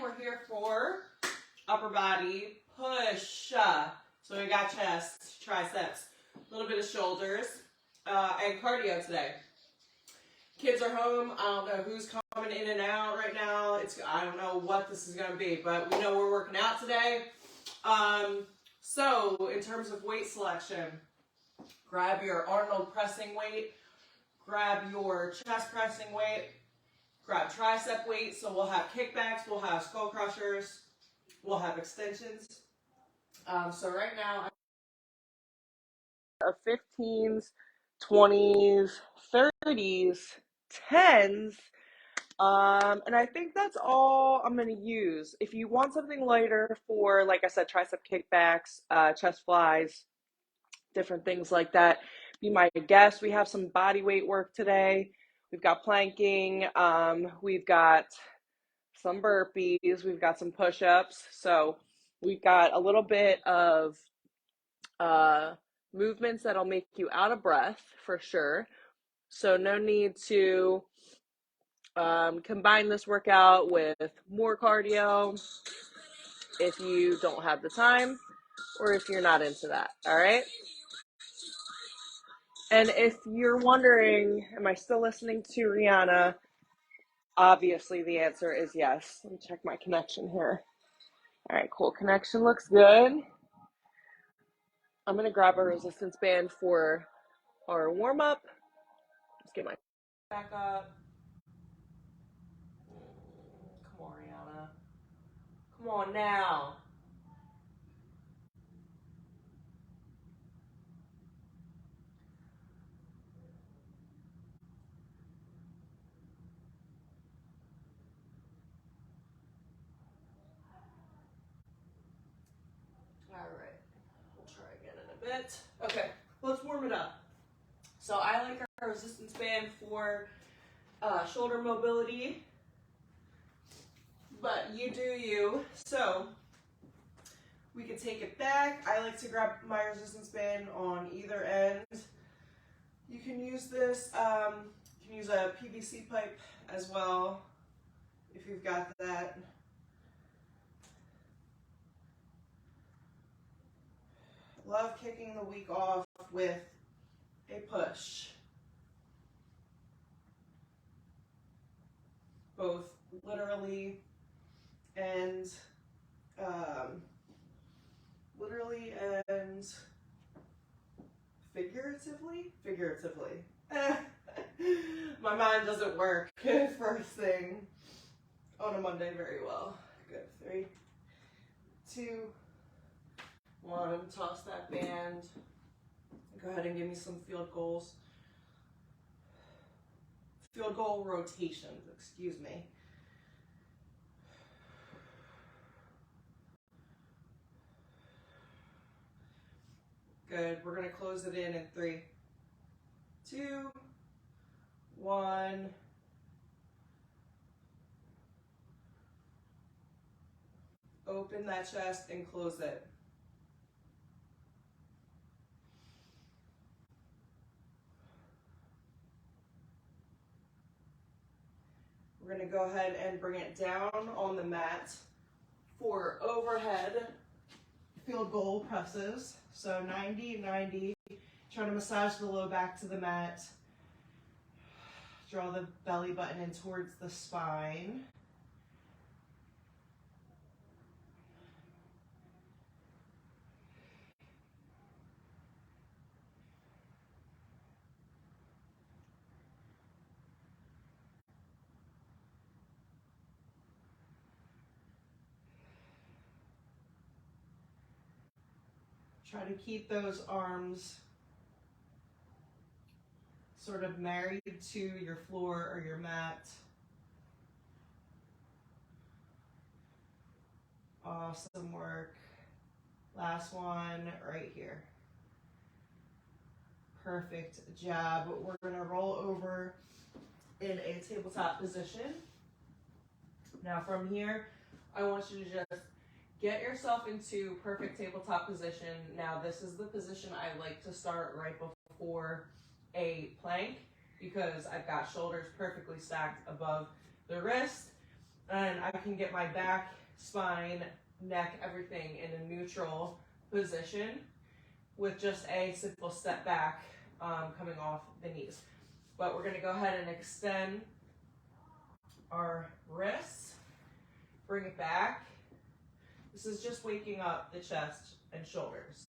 we're here for upper body push. So we got chest, triceps, a little bit of shoulders, and cardio today. Kids are home. I don't know who's coming in and out right now. I don't know what this is going to be, but we know we're working out today. So in terms of weight selection, grab your Arnold pressing weight, grab your chest pressing weight, grab tricep weight. So we'll have kickbacks, we'll have skull crushers, we'll have extensions. So right now, of 15s, 20s, 30s, 10s, and I think that's all I'm going to use. If you want something lighter for, like I said, tricep kickbacks, chest flies, different things like that, be my guest. We have some body weight work today. We've got planking. We've got some burpees. We've got some push-ups. So we've got a little bit of movements that'll make you out of breath for sure. So no need to combine this workout with more cardio if you don't have the time or if you're not into that, all right? And if you're wondering, am I still listening to Rihanna? Obviously the answer is yes. Let me check my connection here. All right, cool. Connection looks good. I'm going to grab a resistance band for our warm-up. Let's get my back up. Come on, Rihanna. Come on now. All right. We'll try again in a bit. Okay, let's warm it up. So I like our resistance band for shoulder mobility, but you do you. So we can take it back. I like to grab my resistance band on either end. You can use this, you can use a PVC pipe as well if you've got that. Love kicking the week off with a push. Both literally and figuratively. My mind doesn't work first thing on a Monday very well. Good. 3, 2, 1. Toss that band. Go ahead and give me some field goals. Field goal rotations, excuse me. Good. We're going to close it in 3, 2, 1. Open that chest and close it. We're going to go ahead and bring it down on the mat for overhead field goal presses. So 90, 90. Try to massage the low back to the mat. Draw the belly button in towards the spine. Try to keep those arms sort of married to your floor or your mat. Awesome work. Last one right here. Perfect job. We're going to roll over in a tabletop position. Now from here, I want you to just get yourself into perfect tabletop position. Now this is the position I like to start right before a plank because I've got shoulders perfectly stacked above the wrist. And I can get my back, spine, neck, everything in a neutral position with just a simple step back coming off the knees. But we're going to go ahead and extend our wrists, bring it back. This is just waking up the chest and shoulders.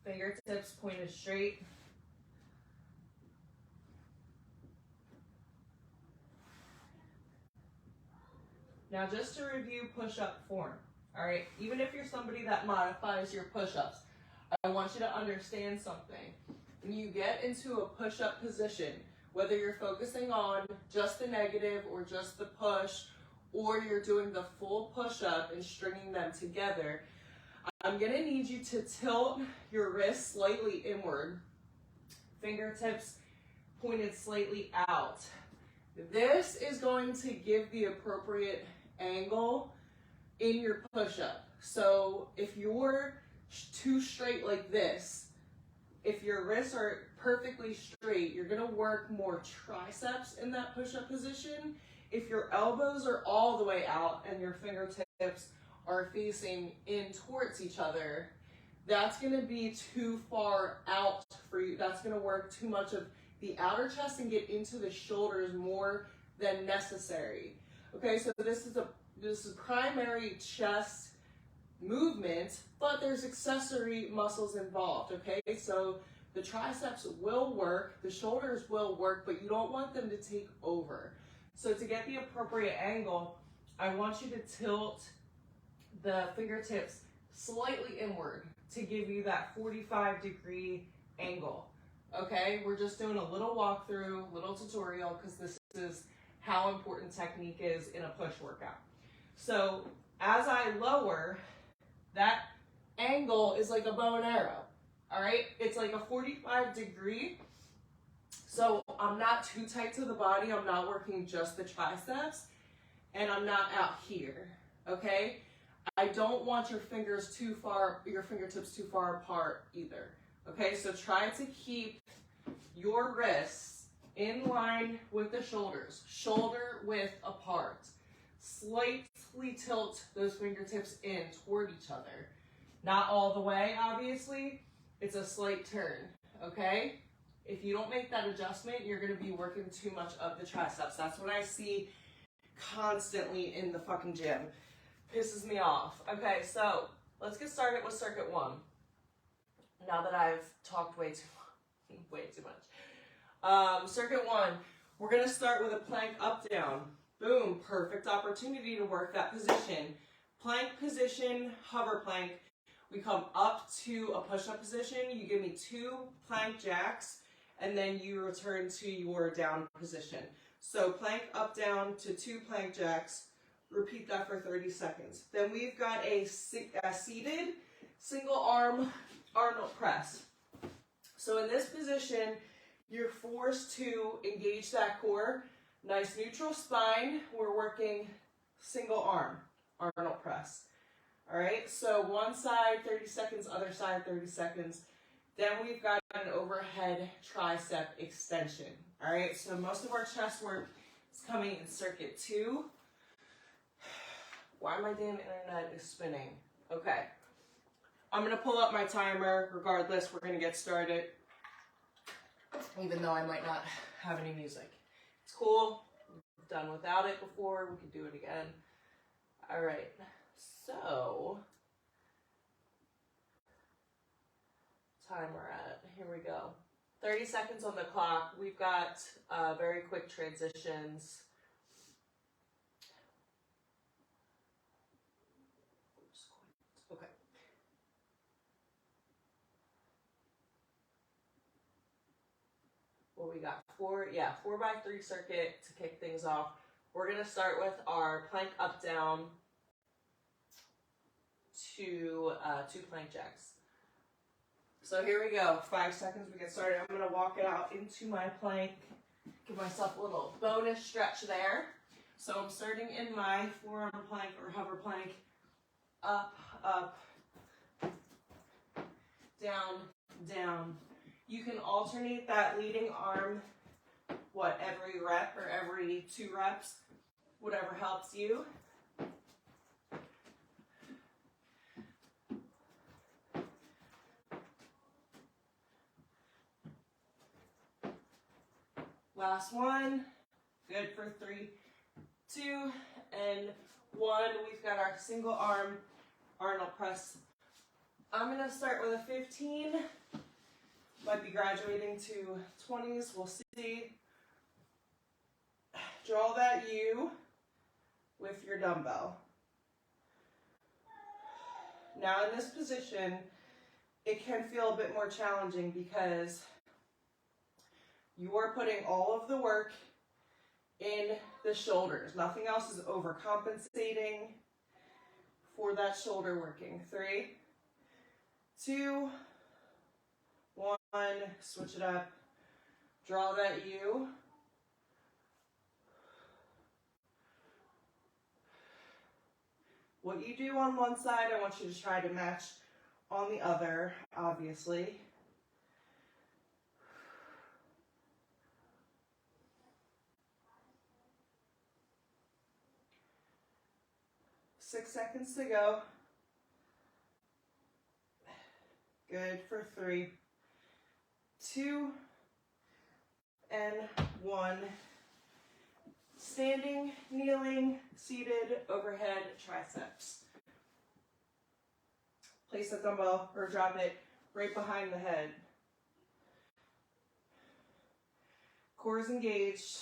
Fingertips pointed straight. Now just to review push-up form, all right? Even if you're somebody that modifies your push-ups, I want you to understand something. When you get into a push-up position, whether you're focusing on just the negative or just the push, or you're doing the full push-up and stringing them together, I'm gonna need you to tilt your wrists slightly inward, fingertips pointed slightly out. This is going to give the appropriate angle in your push-up. So if you're too straight like this, if your wrists are perfectly straight, you're gonna work more triceps in that push-up position. If your elbows are all the way out and your fingertips are facing in towards each other, that's gonna be too far out for you. That's gonna work too much of the outer chest and get into the shoulders more than necessary. Okay, so this is primary chest movement, but there's accessory muscles involved, okay? So the triceps will work, the shoulders will work, but you don't want them to take over. So to get the appropriate angle, I want you to tilt the fingertips slightly inward to give you that 45-degree angle. Okay, we're just doing a little walkthrough, little tutorial, because this is how important technique is in a push workout. So as I lower, that angle is like a bow and arrow, all right? It's like a 45-degree, so I'm not too tight to the body, I'm not working just the triceps, and I'm not out here, okay? I don't want your fingertips too far apart either. Okay, so try to keep your wrists in line with the shoulders, shoulder width apart. Slightly tilt those fingertips in toward each other. Not all the way, obviously. It's a slight turn, okay? If you don't make that adjustment, you're gonna be working too much of the triceps. That's what I see constantly in the fucking gym. Pisses me off. Okay, so let's get started with circuit one. Now that I've talked way too much. Circuit one, we're gonna start with a plank up down. Boom, perfect opportunity to work that position. Plank position, hover plank. We come up to a push-up position. You give me 2 plank jacks, and then you return to your down position. So plank up down to 2 plank jacks. Repeat that for 30 seconds. Then we've got a seated single arm Arnold press. So in this position, you're forced to engage that core. Nice neutral spine. We're working single arm Arnold press. All right, so one side 30 seconds, other side 30 seconds. Then we've got an overhead tricep extension. All right, so most of our chest work is coming in circuit 2. Why my damn internet is spinning? Okay. I'm going to pull up my timer. Regardless, we're going to get started. Even though I might not have any music. It's cool. We've done without it before. We could do it again. All right. So, time we're at. Here we go. 30 seconds on the clock. We've got very quick transitions. Okay. What we got? 4x3 circuit to kick things off. We're going to start with our plank up down to 2 plank jacks. So here we go. 5 seconds, we get started. I'm going to walk it out into my plank. Give myself a little bonus stretch there. So I'm starting in my forearm plank or hover plank. up, up, down, down. You can alternate that leading arm, every rep or every 2 reps, whatever helps you. Last one. Good for 3, 2, and 1. We've got our single arm Arnold press. I'm going to start with a 15. Might be graduating to 20s. We'll see. Draw that U with your dumbbell. Now in this position, it can feel a bit more challenging because you are putting all of the work in the shoulders. Nothing else is overcompensating for that shoulder working. 3, 2, 1, switch it up. Draw that U. What you do on one side, I want you to try to match on the other, obviously. Six seconds to go. Good for 3, 2, and 1. Standing, kneeling, seated, overhead triceps. Place the dumbbell or drop it right behind the head. Core is engaged.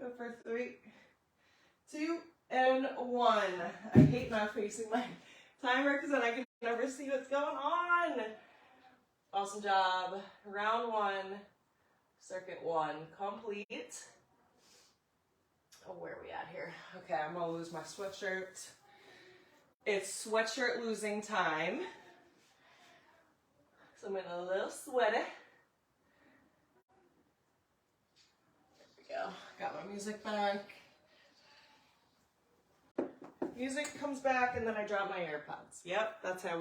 Go for 3, 2, and 1. I hate not facing my timer because then I can never see what's going on. Awesome job. Round 1, circuit 1 complete. Oh, where are we at here? Okay, I'm gonna lose my sweatshirt. It's sweatshirt losing time. So I'm getting a little sweaty. Go. Got my music back. Music comes back and then I drop my AirPods. Yep, that's how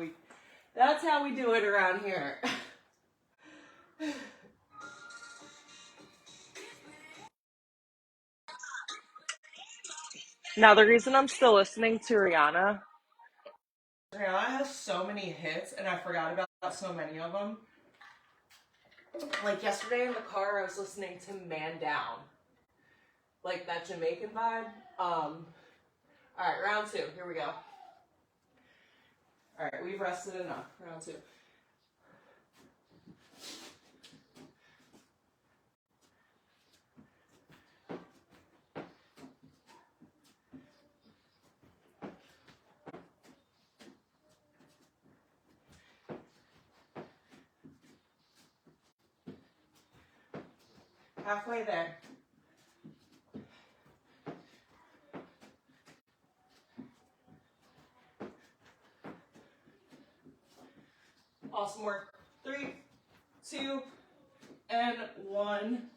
we do it around here. Now the reason I'm still listening to Rihanna has so many hits and I forgot about so many of them. Like yesterday in the car I was listening to Man Down. Like that Jamaican vibe. Alright, round 2. Here we go. Alright, we've rested enough. Round 2. Halfway there. Awesome work. 3, 2, and 1.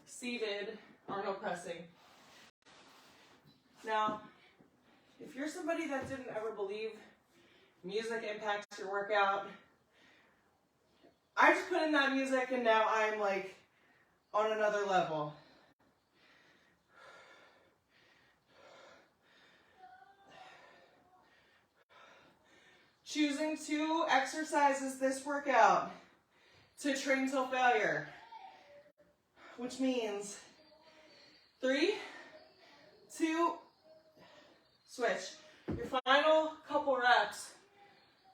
Seated, Arnold pressing. Now, if you're somebody that didn't ever believe music impacts your workout, I just put in that music and now I'm like on another level. Choosing 2 exercises this workout to train till failure, which means 3, 2, switch. Your final couple reps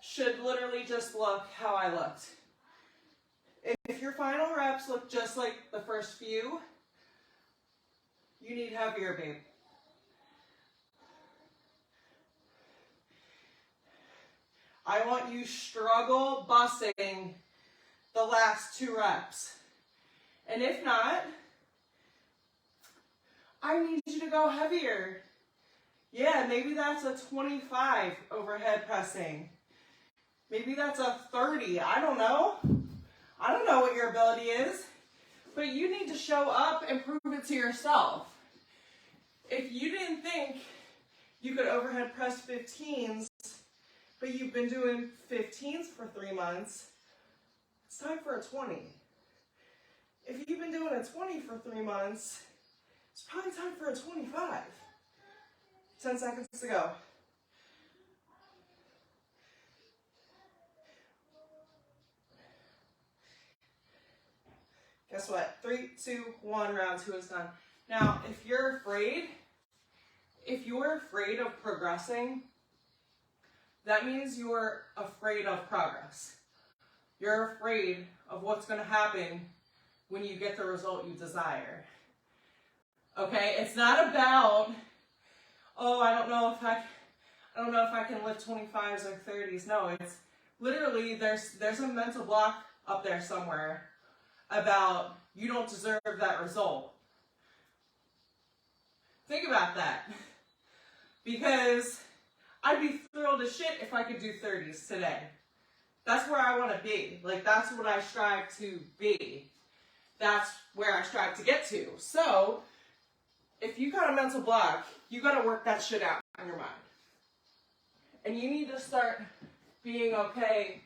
should literally just look how I looked. If your final reps look just like the first few, you need heavier, babe. I want you struggle busting the last 2 reps. And if not, I need you to go heavier. Yeah, maybe that's a 25 overhead pressing. Maybe that's a 30. I don't know. I don't know what your ability is. But you need to show up and prove it to yourself. If you didn't think you could overhead press 15s, but you've been doing 15s for 3 months, it's time for a 20. If you've been doing a 20 for 3 months, it's probably time for a 25. 10 seconds to go. Guess what? 3, 2, 1, round 2 is done. Now, if you're afraid of progressing, that means you're afraid of progress. You're afraid of what's going to happen when you get the result you desire. Okay? It's not about, oh, I don't know if I can lift 25s or 30s. No, it's literally there's a mental block up there somewhere about you don't deserve that result. Think about that. Because I'd be thrilled as shit if I could do 30s today. That's where I want to be. Like, that's what I strive to be. That's where I strive to get to. So, if you got a mental block, you got to work that shit out in your mind. And you need to start being okay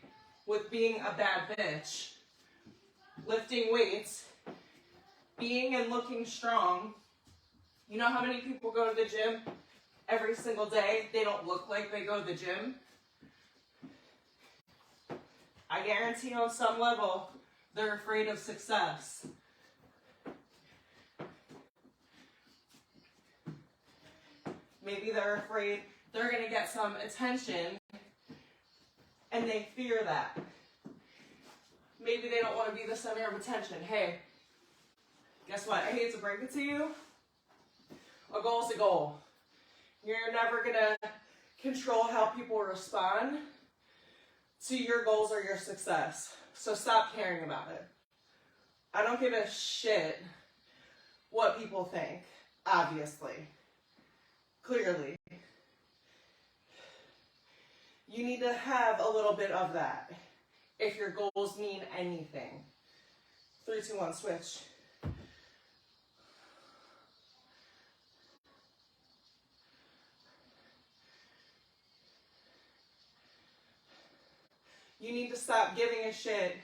with being a bad bitch, lifting weights, being and looking strong. You know how many people go to the gym every single day? They don't look like they go to the gym. I guarantee on some level, they're afraid of success. Maybe they're afraid they're going to get some attention and they fear that. Maybe they don't want to be the center of attention. Hey, guess what? I hate to break it to you. A goal is a goal. You're never going to control how people respond to your goals or your success. So stop caring about it. I don't give a shit what people think, obviously. Clearly. You need to have a little bit of that if your goals mean anything. 3, 2, 1, switch. You need to stop giving a shit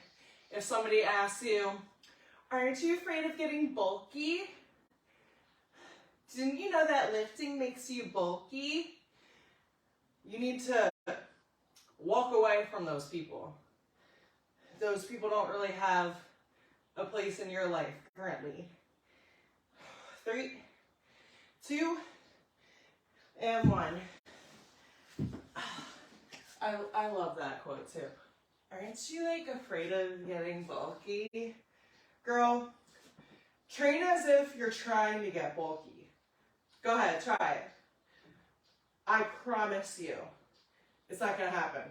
if somebody asks you, aren't you afraid of getting bulky? Didn't you know that lifting makes you bulky? You need to walk away from those people. Those people don't really have a place in your life currently. 3, 2, and 1. I love that quote too. Aren't you like afraid of getting bulky? Girl, train as if you're trying to get bulky. Go ahead, try it. I promise you, it's not going to happen.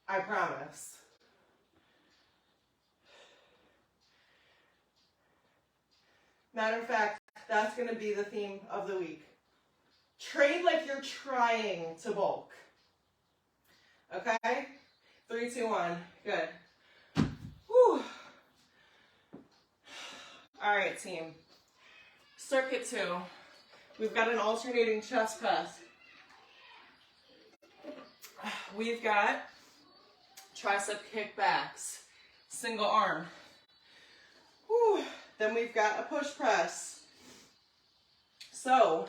I promise. Matter of fact, that's going to be the theme of the week. Train like you're trying to bulk. Okay? 3, 2, 1. Good. Whew. All right, team. Circuit 2. We've got an alternating chest press. We've got tricep kickbacks, single arm. Whew. Then we've got a push press. So,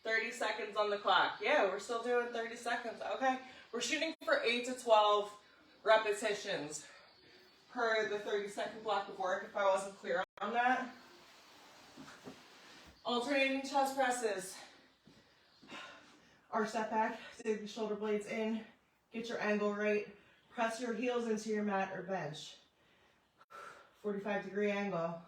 30 seconds on the clock. Yeah, we're still doing 30 seconds. Okay. We're shooting for 8 to 12 repetitions per the 30-second block of work, if I wasn't clear on that. Alternating chest presses. Arch that back, dig the shoulder blades in, get your angle right, press your heels into your mat or bench. 45-degree angle.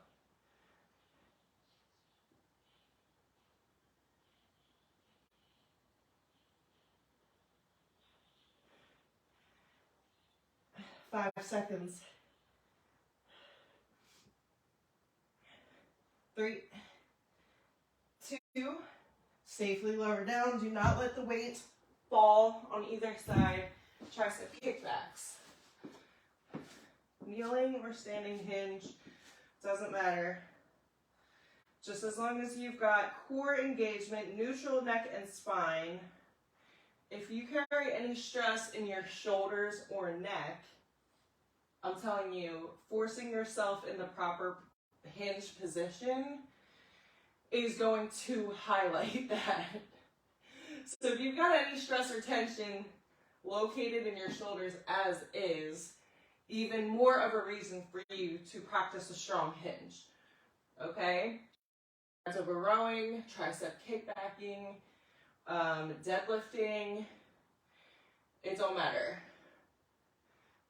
Five seconds. 3, 2. Safely lower down. Do not let the weight fall on either side. Tricep kickbacks. Kneeling or standing hinge, doesn't matter. Just as long as you've got core engagement, neutral neck and spine. If you carry any stress in your shoulders or neck, I'm telling you, forcing yourself in the proper hinge position is going to highlight that. So if you've got any stress or tension located in your shoulders as is, even more of a reason for you to practice a strong hinge, okay? Over rowing, tricep kickbacking, deadlifting, it don't matter.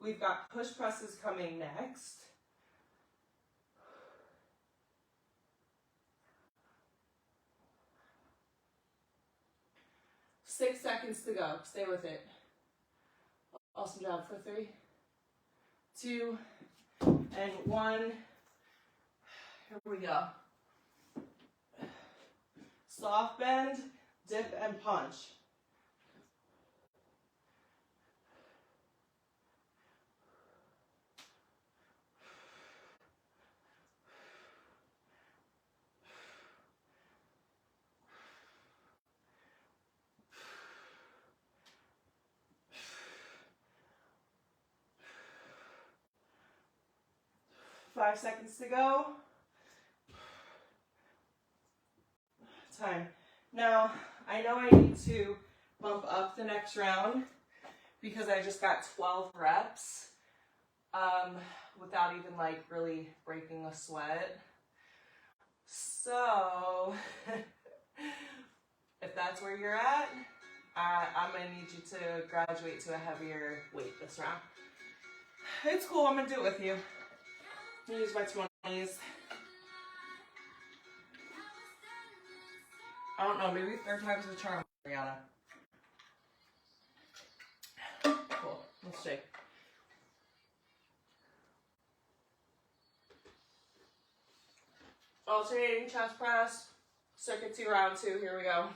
We've got push presses coming next. Six seconds to go. Stay with it. Awesome job for 3, 2, and 1. Here we go. Soft bend, dip, and punch. Five seconds to go. Time. Now, I know I need to bump up the next round because I just got 12 reps without even like really breaking a sweat. So, if that's where you're at, I'm gonna need you to graduate to a heavier weight this round. It's cool, I'm gonna do it with you. I'm gonna use my 20s. I don't know, maybe 3rd time's the charm, Brianna. Cool, let's see. Alternating chest press, circuit 2, round 2, here we go.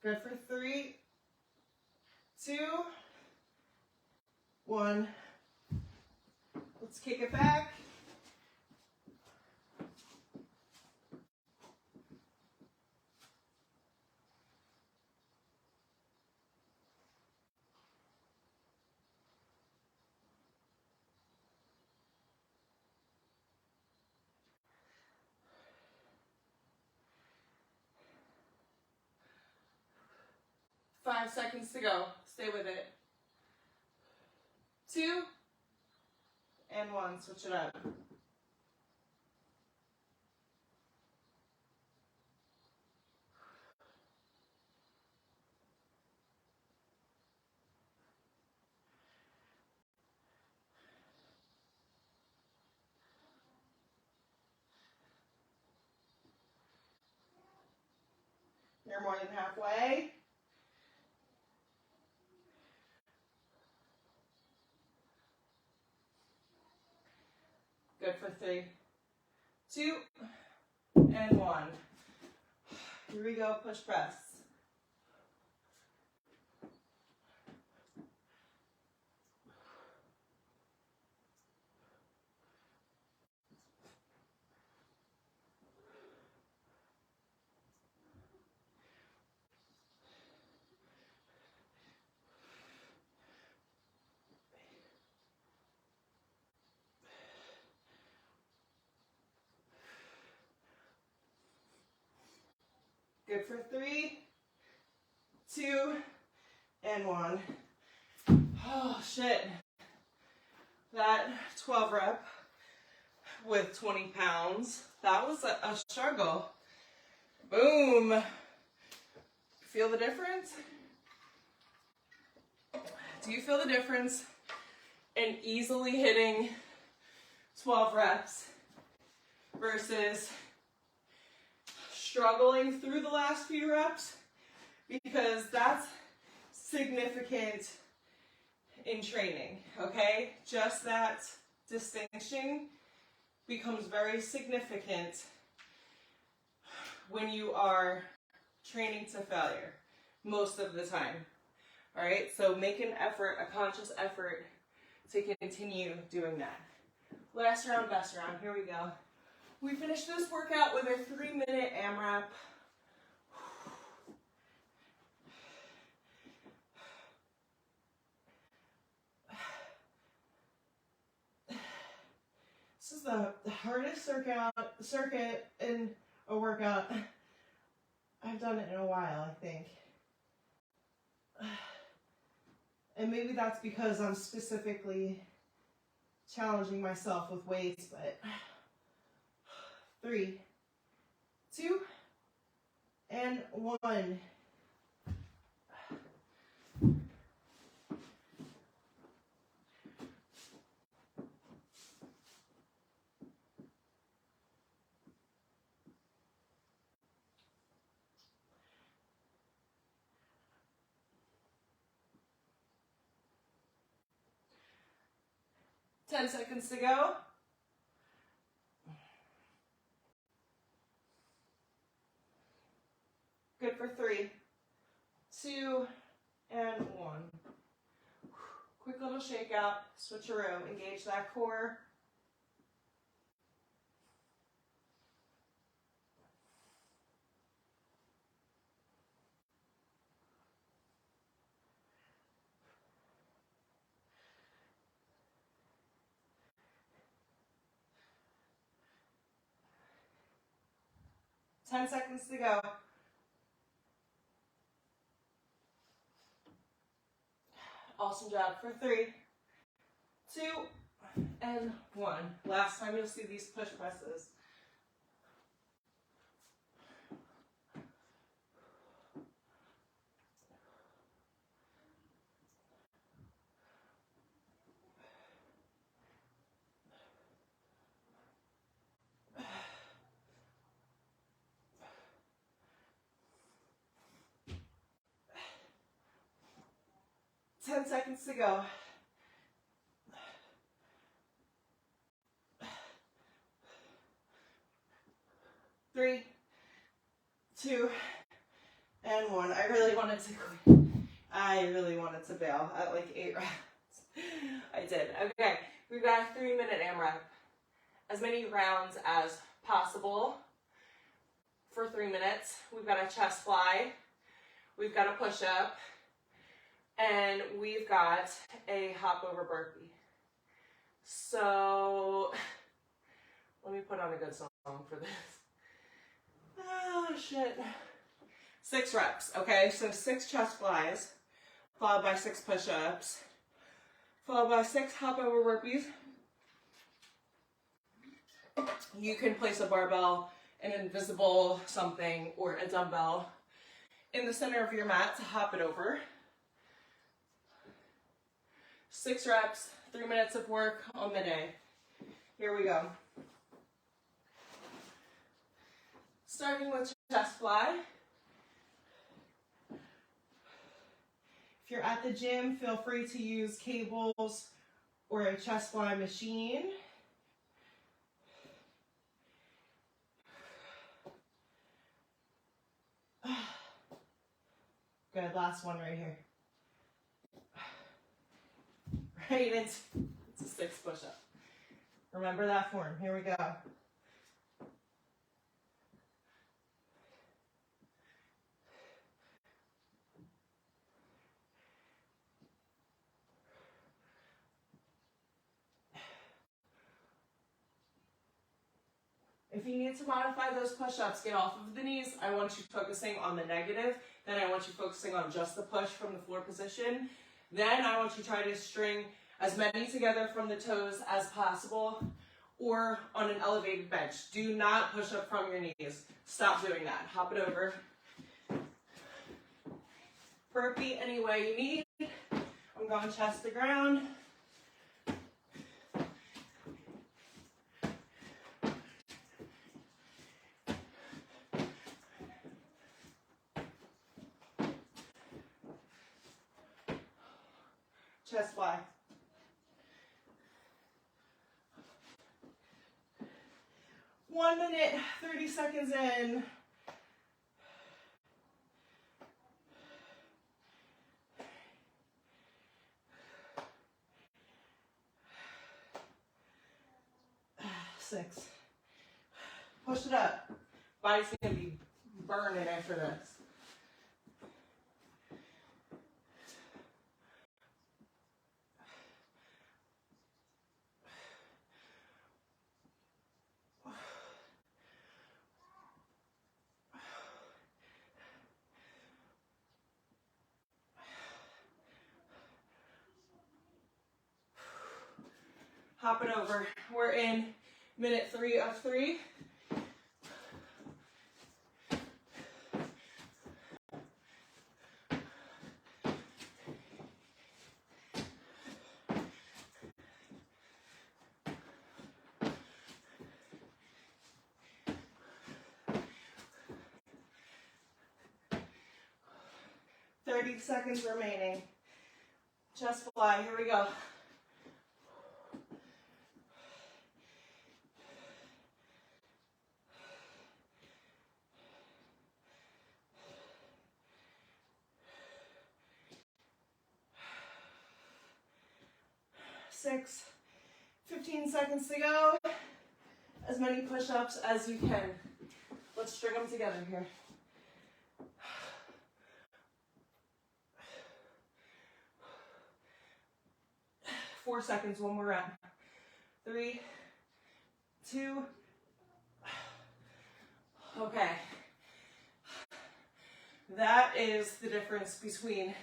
Good for 3, 2, 1. Let's kick it back. Five seconds to go. Stay with it. 2, and 1. Switch it up. You're more than halfway. Good for 3, 2, and 1. Here we go, push press. Good for 3, 2, and 1. Oh, shit. That 12 rep with 20 pounds. That was a struggle. Boom. Feel the difference? Do you feel the difference in easily hitting 12 reps versus struggling through the last few reps? Because that's significant in training, okay? Just that distinction becomes very significant when you are training to failure most of the time. All right, so make an effort, a conscious effort to continue doing that. Last round, best round, here we go. We finished this workout with a 3-minute AMRAP. This is the hardest circuit in a workout I've done it in a while, I think. And maybe that's because I'm specifically challenging myself with weights, but 3, 2, and 1. 10 seconds to go. Good for 3, 2, and 1. Quick little shakeout, switcheroo, engage that core. Ten seconds to go. Awesome job for 3, 2, and 1. Last time you'll see these push presses. Ten seconds to go. 3, 2, and 1. I really wanted to quit. I really wanted to bail at like 8 rounds. I did. Okay, we've got a 3-minute AMRAP. As many rounds as possible for 3 minutes. We've got a chest fly. We've got a push-up. And we've got a hop over burpee. So, let me put on a good song for this. Oh, shit. 6 reps, okay? So 6 chest flies, followed by 6 push-ups, followed by 6 hop over burpees. You can place a barbell, an invisible something, or a dumbbell in the center of your mat to hop it over. 6 reps, 3 minutes of work on the day. Here we go. Starting with chest fly. If you're at the gym, feel free to use cables or a chest fly machine. Good, last one right here. Right, it's a 6 push-up. Remember that form. Here we go. If you need to modify those push-ups, get off of the knees. I want you focusing on the negative. Then I want you focusing on just the push from the floor position. Then I want you to try to string as many together from the toes as possible, or on an elevated bench. Do not push up from your knees. Stop doing that. Hop it over. Burpee any way you need. I'm going chest to ground. Chest fly. One minute, 30 seconds in. Six. Push it up. Body's gonna be burning after this. Hop it over. We're in minute 3 of 3. Thirty seconds remaining. Chest fly. Here we go. Six. 15 seconds to go. As many push-ups as you can. Let's string them together here. 4 seconds, one more round. 3, 2. Okay. That is the difference between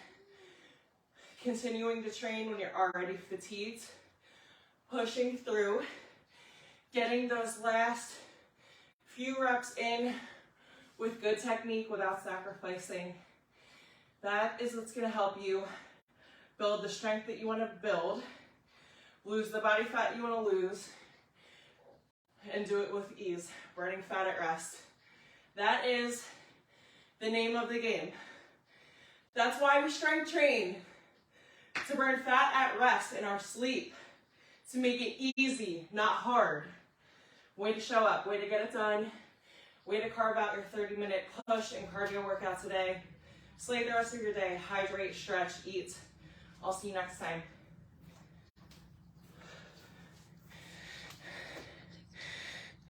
continuing to train when you're already fatigued, pushing through, getting those last few reps in with good technique without sacrificing. That is what's going to help you build the strength that you want to build, lose the body fat you want to lose, and do it with ease, burning fat at rest. That is the name of the game. That's why we strength train, to burn fat at rest in our sleep, to make it easy, not hard. Way to show up, way to get it done, way to carve out your 30-minute push and cardio workout today. Slay the rest of your day, hydrate, stretch, eat. I'll see you next time.